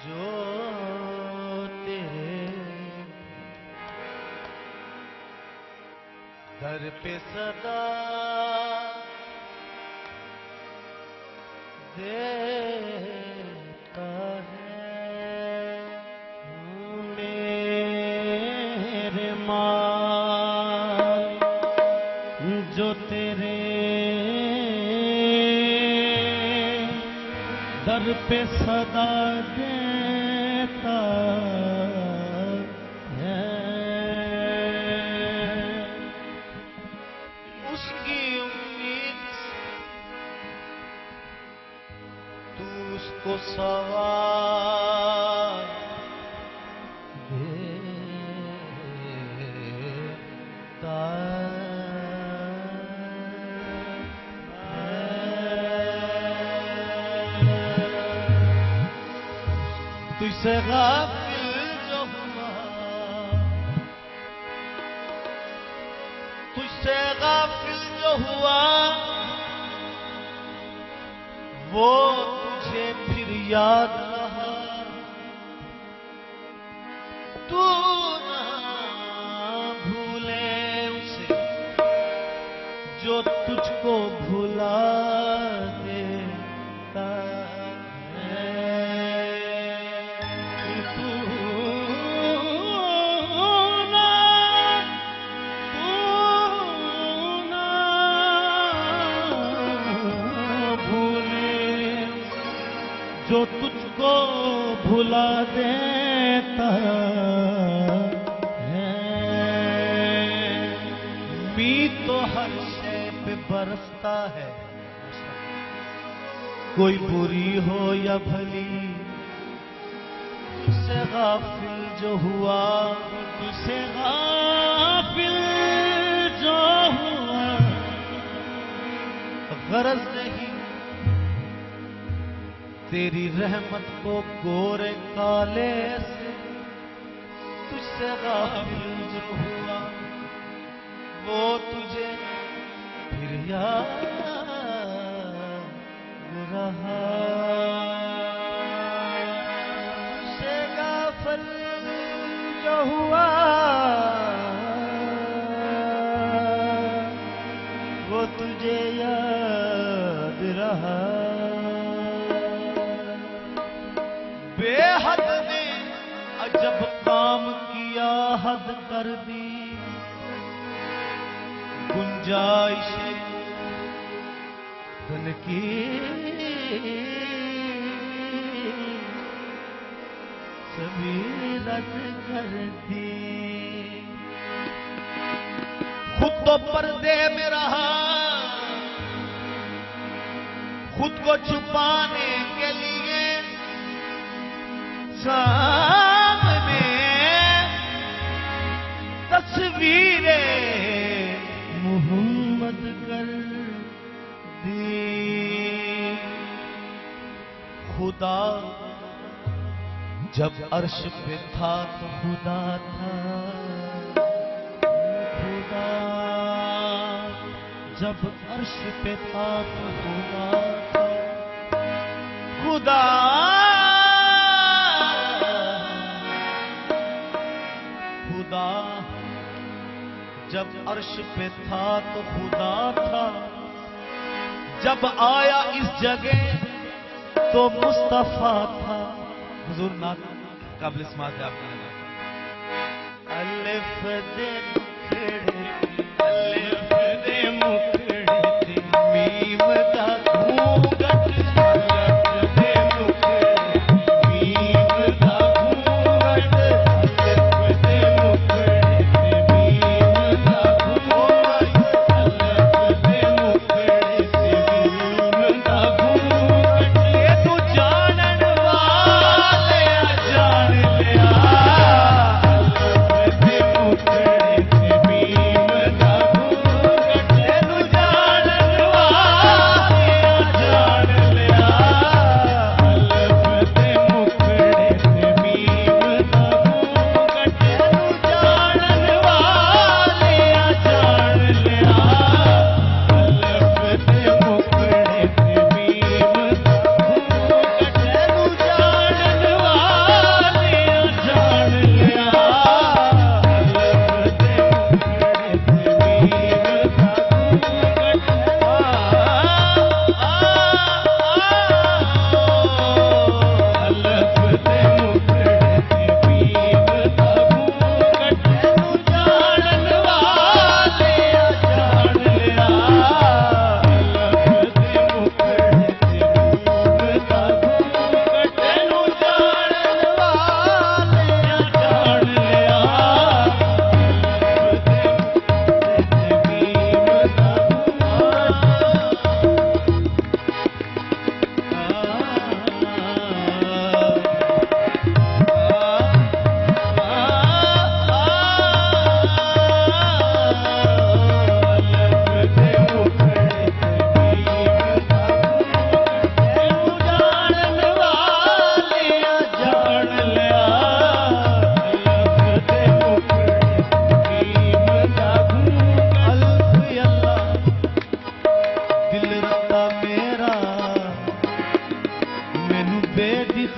जो तेरे दर पे सदा देता है मेरे माल, जो तेरे दर पे सदा देता है, उसकी उम्मीद तू उसको सवार देता तुझसे गाफिल जो हुआ, तुझसे गाफिल जो हुआ, वो तुझे फिर याद रहा। तू ना भूले उसे जो तुझको भुला देता है। तू ना भूले जो तुझको भुला देता है। मी तो हर शय पे बरसता है, कोई बुरी हो या भली। तुझसे गाफिल जो हुआ, तुझसे गाफिल जो हुआ, गरज नहीं तेरी रहमत को गोरे काले से। तुझसे गाफिल जो हुआ, वो तुझे फिर याद रहा। तुझसे गाफिल जो हुआ, वो तुझे याद रहा। बेहद ने अजब काम किया, हद कर दी गुंजाइश धन की। सभी रद्द कर दी। खुद तो पर्दे में रहा, खुद को छुपाने के लिए सामने तस्वीरें मोहम्मद कर दी। खुदा जब अर्श पे था तो खुदा था, खुदा जब अर्श पे था तो खुदा था। खुदा खुदा जब अर्श पे था तो खुदा था। जब आया इस जगह तो मुस्तफा था। हुजूर नाथ काबिल इस्मात है आपके लिए। अलिफ दे मुखड़े, अलिफ दे मुखड़े थे, मीम का घूंघट। अलिफ दे मुखड़े, मीम का घूंघट। अलिफ दे मुखड़े थे, मीम का घूंघट। अलिफ दे मुखड़े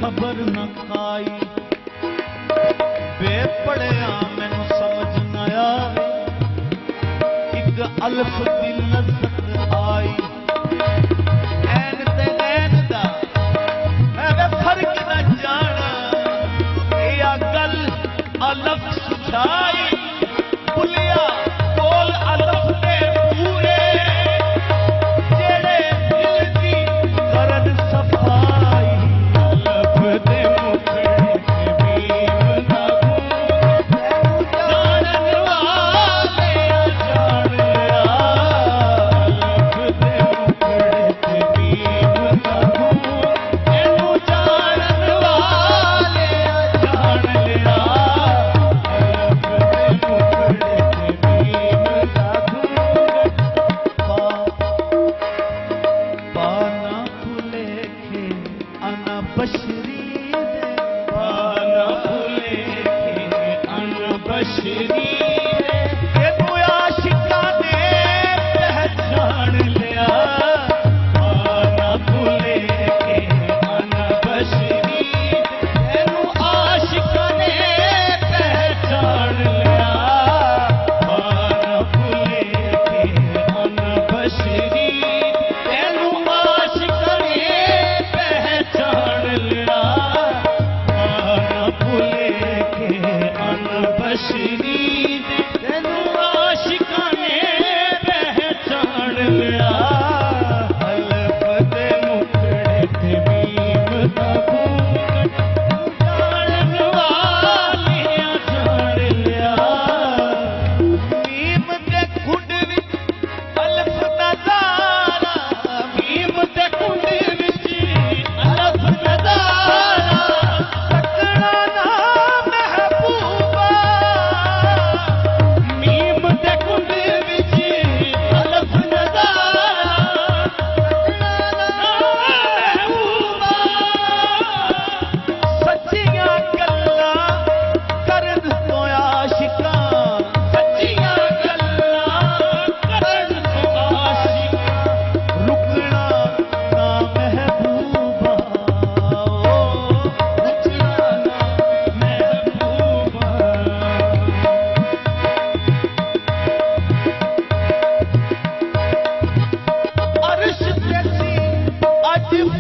खबर न खाई बेपड़िया मैनू समझ न आए एक अल्फ दी लज़्ज़त आई ऐन ते ऐन दा मैं फर्क न जाना या गल अलफ सुझाई भुलिया कोल अलफ दे पूरे जेड़े दिल दी करन सफाई अलफ दे मुखड़े ते भीम दा खून जानन वाले जान लिया अलफ दे मुखड़े ते भीम दा खून एनू जानन वाले जान लिया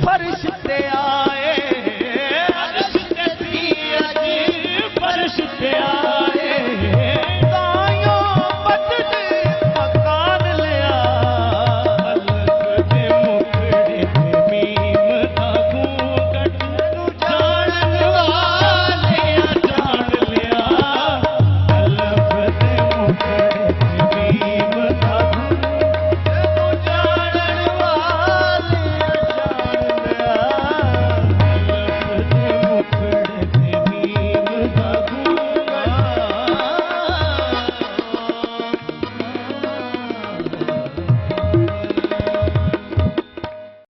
फर्श